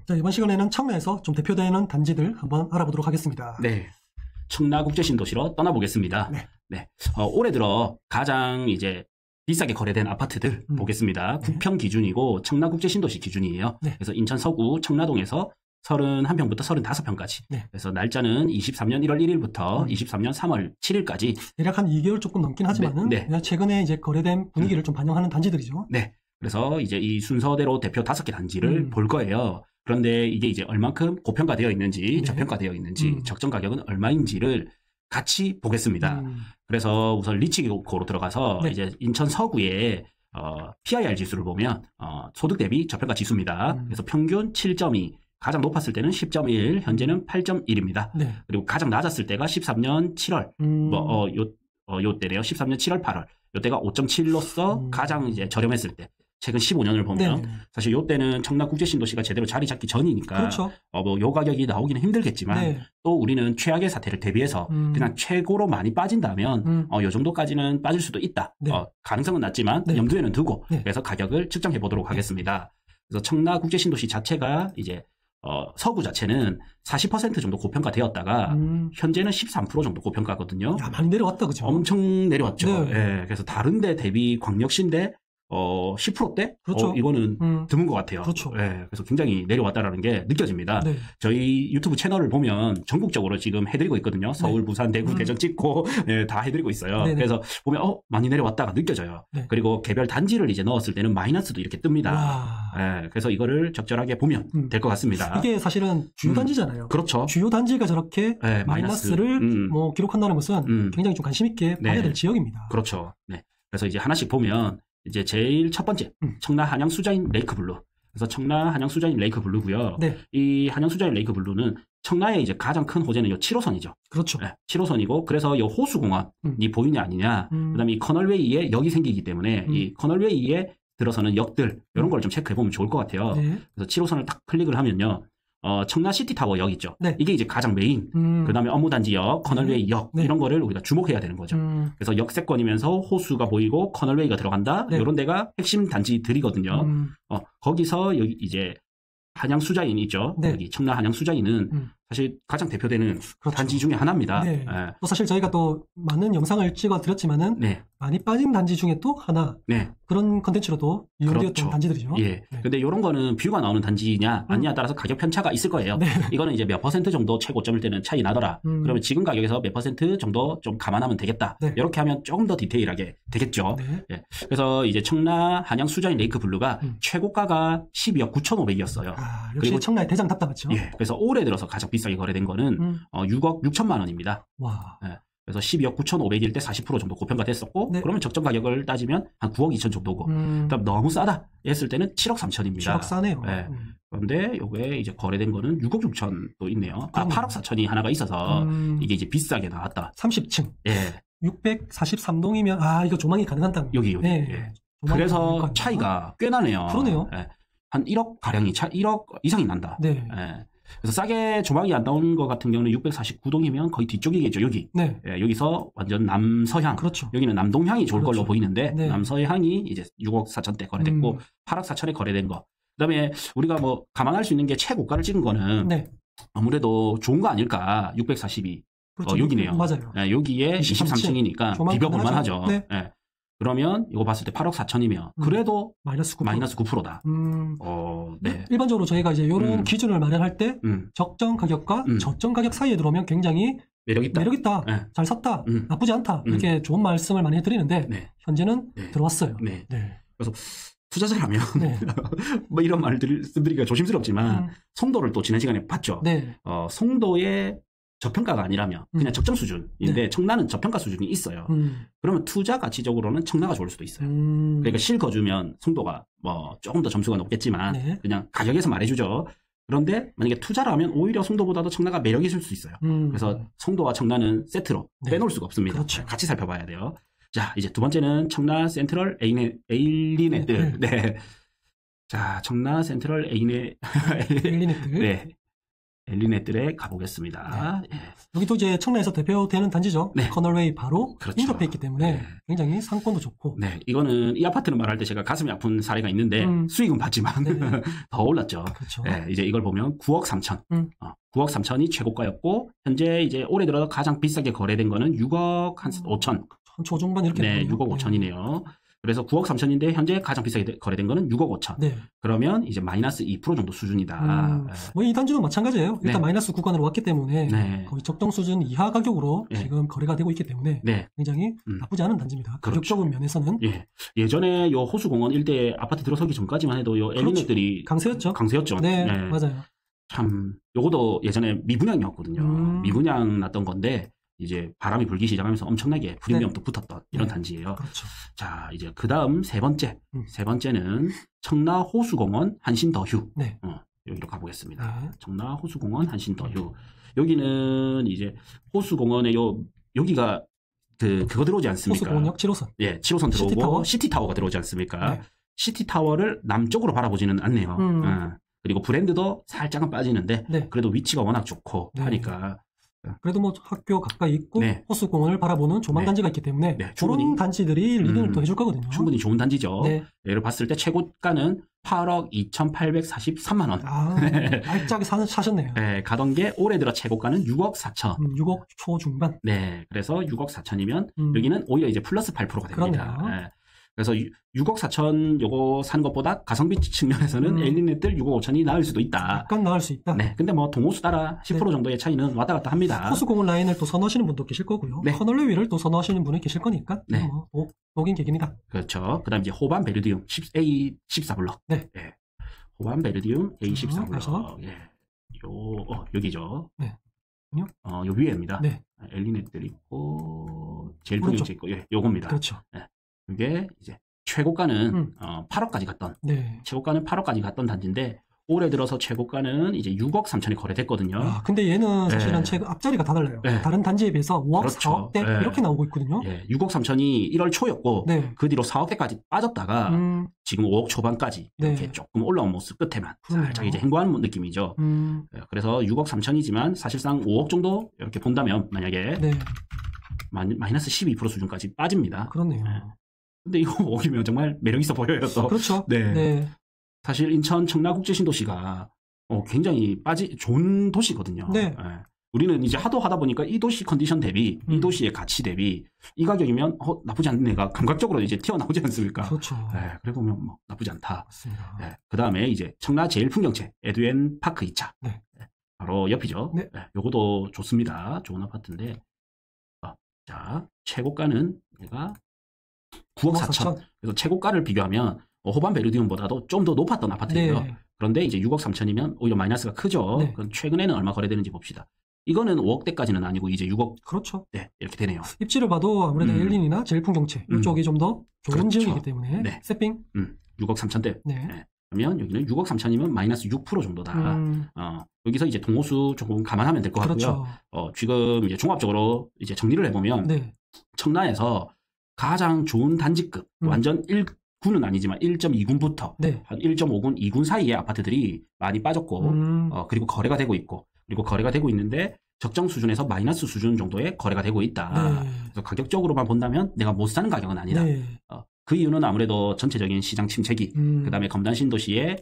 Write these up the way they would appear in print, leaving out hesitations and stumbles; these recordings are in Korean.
자, 이번 시간에는 청라에서 좀 대표되는 단지들 한번 알아보도록 하겠습니다. 네. 청라 국제신도시로 떠나보겠습니다. 네. 네. 올해 들어 가장 이제 비싸게 거래된 아파트들 보겠습니다. 네. 9평 기준이고 청라 국제신도시 기준이에요. 네. 그래서 인천 서구 청라동에서 31평부터 35평까지. 네. 그래서 날짜는 23년 1월 1일부터 23년 3월 7일까지. 대략 한 2개월 조금 넘긴 하지만은 네. 최근에 이제 거래된 분위기를 좀 반영하는 단지들이죠. 네. 그래서 이제 이 순서대로 대표 5개 단지를 볼 거예요. 그런데 이게 이제 얼만큼 고평가되어 있는지, 네. 저평가되어 있는지, 적정 가격은 얼마인지를 같이 보겠습니다. 그래서 우선 리치고로 들어가서 네. 이제 인천 서구에 PIR 지수를 보면 소득 대비 저평가 지수입니다. 그래서 평균 7.2, 가장 높았을 때는 10.1, 현재는 8.1입니다. 네. 그리고 가장 낮았을 때가 13년 7월, 요 때래요. 13년 7월, 8월. 요 때가 5.7로서 가장 이제 저렴했을 때. 최근 15년을 보면 네. 사실 요 때는 청라 국제신도시가 제대로 자리 잡기 전이니까 그렇죠. 요 가격이 나오기는 힘들겠지만 네. 또 우리는 최악의 사태를 대비해서 그냥 최고로 많이 빠진다면 요 정도까지는 빠질 수도 있다. 네. 가능성은 낮지만 네. 염두에는 두고 네. 그래서 가격을 측정해 보도록 하겠습니다. 그래서 청라 국제신도시 자체가 이제 서구 자체는 40% 정도 고평가되었다가 현재는 13% 정도 고평가거든요. 야, 많이 내려왔다, 그죠? 엄청 내려왔죠. 네. 예, 그래서 다른데 대비 광역시인데 10%대? 그렇죠. 이거는 드문 것 같아요. 그렇죠. 예, 그래서 굉장히 내려왔다라는 게 느껴집니다. 네. 저희 유튜브 채널을 보면 전국적으로 지금 해드리고 있거든요. 서울, 부산, 대구, 대전 찍고 예, 다 해드리고 있어요. 네네. 그래서 보면 많이 내려왔다가 느껴져요. 네. 그리고 개별 단지를 이제 넣었을 때는 마이너스도 이렇게 뜹니다. 와. 예, 그래서 이거를 적절하게 보면 될 것 같습니다. 이게 사실은 주요 단지잖아요. 그렇죠. 주요 단지가 저렇게 네, 마이너스를 기록한다는 것은 굉장히 좀 관심 있게 봐야 네. 될 지역입니다. 그렇죠. 네. 그래서 이제 하나씩 보면 이제 제일 첫 번째 청라 한양 수자인 레이크 블루. 그래서 청라 한양 수자인 레이크 블루고요. 네. 이 한양 수자인 레이크 블루는 청라의 이제 가장 큰 호재는 요 7호선이죠. 그렇죠. 네, 7호선이고 그래서 요 호수공원이 보이냐 아니냐. 그다음에 이 커널웨이에 역이 생기기 때문에 이 커널웨이에 들어서는 역들 이런 걸 좀 체크해 보면 좋을 것 같아요. 네. 그래서 7호선을 딱 클릭을 하면요. 청라 시티타워 역 있죠. 네. 이게 이제 가장 메인. 그다음에 업무단지역, 커널웨이 역 네. 이런 거를 우리가 주목해야 되는 거죠. 그래서 역세권이면서 호수가 보이고 커널웨이가 들어간다. 네. 이런 데가 핵심 단지들이거든요. 거기서 여기 이제 한양 수자인 있죠. 네. 여기 청라 한양 수자인은 사실 가장 대표되는 그렇죠. 단지 중에 하나입니다. 네. 예. 또 사실 저희가 또 많은 영상을 찍어 드렸지만은 네. 많이 빠진 단지 중에 또 하나 네. 그런 컨텐츠로도 이용되었던 그렇죠. 단지들이죠. 예. 네. 근데 이런 거는 뷰가 나오는 단지냐 아니냐에 따라서 가격 편차가 있을 거예요. 네. 이거는 이제 몇 퍼센트 정도 최고점일 때는 차이 나더라. 그러면 지금 가격에서 몇 퍼센트 정도 좀 감안하면 되겠다. 네. 이렇게 하면 조금 더 디테일하게 되겠죠. 네. 예. 그래서 이제 청라 한양 수자인 레이크 블루가 최고가가 12억 9,500이었어요. 아, 역시 그리고 청라의 대장답다 맞죠? 예. 그래서 올해 들어서 가장 비싸게 거래된 거는 6억 6천만 원입니다. 와. 예. 그래서 12억 9,500일 때 40% 정도 고평가 됐었고 네. 그러면 적정 가격을 따지면 한 9억 2천 정도고 그럼 너무 싸다 했을 때는 7억 3천입니다. 7억 싸네요. 예. 그런데 요게 이제 거래된 거는 6억 6천도 있네요. 8억 4천이 하나가 있어서 이게 이제 비싸게 나왔다. 30층. 예. 643동이면 이거 조망이 가능한 땅. 여기. 네. 예. 조망이 가능할 그래서 거 차이가 꽤 나네요. 그러네요. 예. 한 1억 가량이 1억 이상이 난다. 네. 예. 그래서 싸게 조망이 안 나온 것 같은 경우는 649동이면 거의 뒤쪽이겠죠. 여기. 네. 예, 여기서 완전 남서향. 그렇죠. 여기는 남동향이 좋을 그렇죠. 걸로 보이는데 네. 남서향이 이제 6억 4천대 거래됐고 8억 4천에 거래된 거. 그다음에 우리가 뭐 감안할 수 있는 게 최고가를 찍은 거는 네. 아무래도 좋은 거 아닐까. 642. 그렇죠. 여기네요. 맞아요. 예, 여기에 23층이니까 조망 비벼볼만 하죠. 가능하죠. 네. 예. 그러면 이거 봤을 때 8억 4천이면 그래도 마이너스 9%. 마이너스 9%다. 네. 일반적으로 저희가 이제 이런 기준을 마련할 때 적정 가격과 저점 가격 사이에 들어오면 굉장히 매력 있다. 매력 있다. 네. 잘 샀다. 나쁘지 않다. 이렇게 좋은 말씀을 많이 해드리는데 네. 현재는 네. 들어왔어요. 네. 네. 그래서 투자자라면 네. 뭐 이런 말들을 쓰기가 조심스럽지만 송도를 또 지난 시간에 봤죠. 네. 송도의 저평가가 아니라면 그냥 적정 수준인데 네. 청라는 저평가 수준이 있어요. 그러면 투자 가치적으로는 청라가 좋을 수도 있어요. 그러니까 실거주면 송도가 뭐 조금 더 점수가 높겠지만 네. 그냥 가격에서 말해주죠. 그런데 만약에 투자라면 오히려 송도보다도 청라가 매력이 있을 수 있어요. 그래서 송도와 청라는 세트로 네. 빼놓을 수가 없습니다. 그렇죠. 같이 살펴봐야 돼요. 자, 이제 두 번째는 청라 센트럴 에일리네들. 네. 자, 청라 센트럴 에일리네들. 네. 엘리넷들에 가보겠습니다. 네. 여기도 이제 청라에서 대표되는 단지죠. 네. 커널웨이 바로 그렇죠. 인접해 있기 때문에 네. 굉장히 상권도 좋고. 네, 이거는 이 아파트를 말할 때 제가 가슴이 아픈 사례가 있는데 수익은 받지만 네. 더 올랐죠. 그렇죠. 네, 이제 이걸 보면 9억 3천. 9억 3천이 최고가였고 현재 이제 올해 들어 가장 비싸게 거래된 거는 6억 한 5천. 한 초중반 이렇게. 네, 6억 5천이네요. 그래서 9억 3천인데 현재 가장 비싸게 거래된 거는 6억 5천. 네. 그러면 이제 마이너스 2% 정도 수준이다. 뭐 이 단지도 마찬가지예요. 일단 네. 마이너스 구간으로 왔기 때문에 네. 거의 적정 수준 이하 가격으로 네. 지금 거래가 되고 있기 때문에 네. 굉장히 나쁘지 않은 단지입니다. 그렇죠. 가격적인 면에서는. 예. 예전에 요 호수공원 일대 아파트 들어서기 전까지만 해도 요 엘리넷들이 강세였죠. 강세였죠. 네, 맞아요. 참 요것도 예전에 미분양이었거든요. 미분양 났던 건데 이제 바람이 불기 시작하면서 엄청나게 불임령도 붙었던 이런 단지예요. 그렇죠. 자, 이제 그 다음 세 번째는 청라 호수공원 한신더휴. 네. 여기로 가보겠습니다. 네. 청라 호수공원 한신더휴. 여기는 이제 호수공원에 여기가 그거 들어오지 않습니까? 호수공원역 7호선. 예, 7호선 들어오고 시티타워가 들어오지 않습니까? 네. 시티타워를 남쪽으로 바라보지는 않네요. 그리고 브랜드도 살짝은 빠지는데 네. 그래도 위치가 워낙 좋고 네. 하니까 그래도 뭐 학교 가까이 있고 네. 호수공원을 바라보는 조망 네. 단지가 있기 때문에 네, 그런 단지들이 리딩을 또 해줄 거거든요. 충분히 좋은 단지죠. 네. 예를 봤을 때 최고가는 8억 2,843만 원. 아, 알짜게 사셨네요. 네, 가던 게 올해 들어 최고가는 6억 4천. 6억 초중반. 네, 그래서 6억 4천이면 여기는 오히려 이제 플러스 8%가 됩니다. 네. 그래서 6억 4천 요거 사는 것보다 가성비 측면에서는 엘리넷들 6억 5천이 나을 수도 있다. 약간 나을 수 있다. 네, 근데 뭐 동호수 따라 10% 정도의 차이는 왔다 갔다 합니다. 호수공원 라인을 또 선호하시는 분도 계실 거고요. 네. 커널웨이를 또 선호하시는 분이 계실 거니까 네. 뭐 녹인 계기입니다. 그렇죠. 그다음 이제 호반 베르디움 A14블럭. 네. 네. 호반 베르디움 A14블럭. 그래서? 예. 여기죠. 네. 요 위에입니다. 네. 엘리넷들 있고 제일 풍경채 있고 요겁니다. 그렇죠. 네. 이게 이제 최고가는 8억까지 갔던 네. 최고가는 8억까지 갔던 단지인데 올해 들어서 최고가는 이제 6억 3천에 거래됐거든요. 아, 근데 얘는 사실은 최근 앞자리가 다 달라요. 네. 다른 단지에 비해서 5억, 그렇죠. 4억대 네. 이렇게 나오고 있거든요. 예, 6억 3천이 1월 초였고 네. 그 뒤로 4억대까지 빠졌다가 지금 5억 초반까지 이렇게 조금 올라온 모습 끝에만 살짝 이제 횡보하는 느낌이죠. 예, 그래서 6억 3천이지만 사실상 5억 정도 이렇게 본다면 만약에 마이너스 12% 수준까지 빠집니다. 그렇네요. 예. 근데 이거 5억이면 정말 매력 있어 보여요. 또. 그렇죠. 네. 사실 인천 청라국제신도시가 굉장히 좋은 도시거든요. 네. 예. 우리는 이제 하다 보니까 이 도시 컨디션 대비, 이 도시의 가치 대비 이 가격이면 나쁘지 않은 애가 감각적으로 이제 튀어나오지 않습니까? 그렇죠. 예, 그래 보면 뭐 나쁘지 않다. 맞습니다. 예, 그 다음에 이제 청라 제일풍경채 에듀엔 파크 2차. 네. 바로 옆이죠. 네. 예, 요것도 좋습니다. 좋은 아파트인데, 자 최고가는 얘가 9억 4천. 그래서 최고가를 비교하면 호반 베르디움보다도 좀 더 높았던 아파트예요. 네. 그런데 이제 6억 3천이면 오히려 마이너스가 크죠. 네. 그럼 최근에는 얼마 거래되는지 봅시다. 이거는 5억대까지는 아니고 이제 6억. 그렇죠. 네, 이렇게 되네요. 입지를 봐도 아무래도 엘린이나 제일풍경채 이쪽이 좀 더 좋은 그렇죠. 지역이기 때문에 네. 세핑 6억 3천대. 네. 네. 그러면 여기는 6억 3천이면 마이너스 6% 정도다. 여기서 이제 동호수 조금 감안하면 될 것 같고요. 그렇죠. 지금 이제 종합적으로 이제 정리를 해보면 네. 청라에서 가장 좋은 단지급 완전 1군은 아니지만 1.2군부터 네. 한 1.5군, 2군 사이의 아파트들이 많이 빠졌고 그리고 거래가 되고 있고 그리고 거래가 되고 있는데 적정 수준에서 마이너스 수준 정도의 거래가 되고 있다. 네. 그래서 가격적으로만 본다면 내가 못 사는 가격은 아니다. 네. 그 이유는 아무래도 전체적인 시장 침체기, 그다음에 검단 신도시의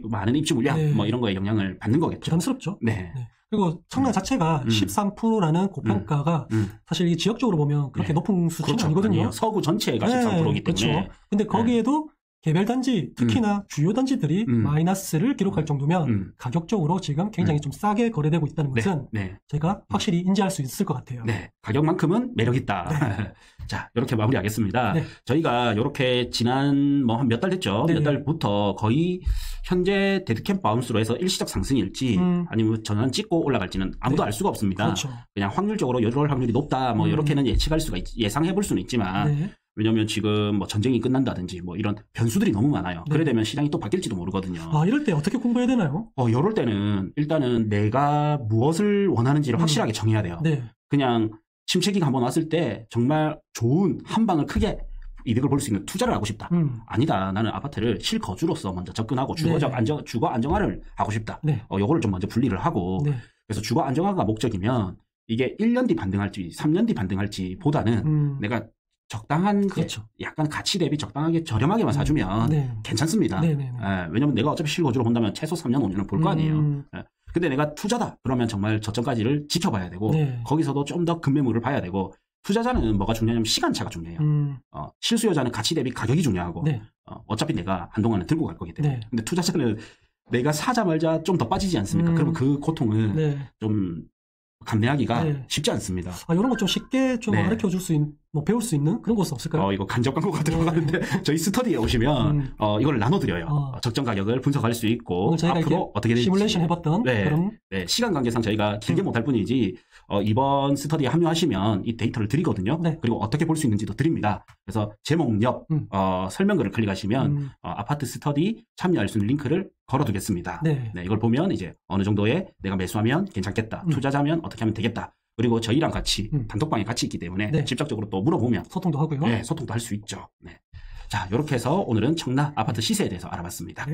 많은 입주 물량 네. 뭐 이런 거에 영향을 받는 거겠죠. 부담스럽죠. 네. 네. 그리고 청라 자체가 13%라는 고평가가 사실 이게 지역적으로 보면 그렇게 높은 수치는 그렇죠. 아니거든요. 아니에요. 서구 전체가 13%이기 때문에. 그렇죠. 근데 거기에도 개별 단지, 특히나 주요 단지들이 마이너스를 기록할 정도면 가격적으로 지금 굉장히 좀 싸게 거래되고 있다는 것은 제가 확실히 인지할 수 있을 것 같아요. 네. 가격만큼은 매력있다. 네. 자, 이렇게 마무리하겠습니다. 네. 저희가 이렇게 지난 뭐 한 몇 달 됐죠. 네. 몇 달부터 거의 현재 데드캠 바운스로 해서 일시적 상승일지 아니면 전환 찍고 올라갈지는 아무도 알 수가 없습니다. 그렇죠. 그냥 확률적으로 이럴 확률이 높다. 뭐 이렇게는 예측할 수가 예상해 볼 수는 있지만 왜냐면 지금 뭐 전쟁이 끝난다든지 뭐 이런 변수들이 너무 많아요. 그래 되면 시장이 또 바뀔지도 모르거든요. 아, 이럴 때 어떻게 공부해야 되나요? 이럴 때는 일단은 내가 무엇을 원하는지를 확실하게 정해야 돼요. 네. 그냥 침체기가 한번 왔을 때 정말 좋은 한 방을 크게 이득을 볼 수 있는 투자를 하고 싶다. 아니다. 나는 아파트를 실거주로서 먼저 접근하고 주거 안정화를 하고 싶다. 요거를 좀 먼저 분리를 하고 그래서 주거 안정화가 목적이면 이게 1년 뒤 반등할지 3년 뒤 반등할지 보다는 내가 적당한 그렇죠. 약간 가치 대비 적당하게 저렴하게만 사주면 괜찮습니다. 왜냐면 내가 어차피 실거주로 본다면 최소 3년 5년은 볼 거 아니에요. 근데 내가 투자다 그러면 정말 저점까지를 지켜봐야 되고 거기서도 좀 더 급매물을 봐야 되고 투자자는 뭐가 중요하냐면 시간차가 중요해요. 실수요자는 가치 대비 가격이 중요하고 어차피 내가 한동안은 들고 갈 거기 때문에 근데 투자자는 내가 사자마자 좀 더 빠지지 않습니까? 그러면 그 고통을 좀 감내하기가 쉽지 않습니다. 이런 거 좀 쉽게 좀 가르쳐 줄 수 있는, 배울 수 있는 그런 곳은 없을까요? 이거 간접 광고가 들어가는데 저희 스터디에 오시면 이걸 나눠드려요. 적정 가격을 분석할 수 있고 앞으로 어떻게 될지 시뮬레이션 해봤던 그런 시간 관계상 저희가 길게 못할 뿐이지 이번 스터디에 합류하시면 이 데이터를 드리거든요. 그리고 어떻게 볼 수 있는지도 드립니다. 그래서 제목 옆 설명글을 클릭하시면 아파트 스터디 참여할 수 있는 링크를 걸어두겠습니다. 이걸 보면 이제 어느 정도의 내가 매수하면 괜찮겠다. 투자자면 어떻게 하면 되겠다. 그리고 저희랑 같이 단톡방에 같이 있기 때문에 직접적으로 또 물어보면 소통도 하고요. 소통도 할 수 있죠. 자, 이렇게 해서 오늘은 청라 아파트 시세에 대해서 알아봤습니다.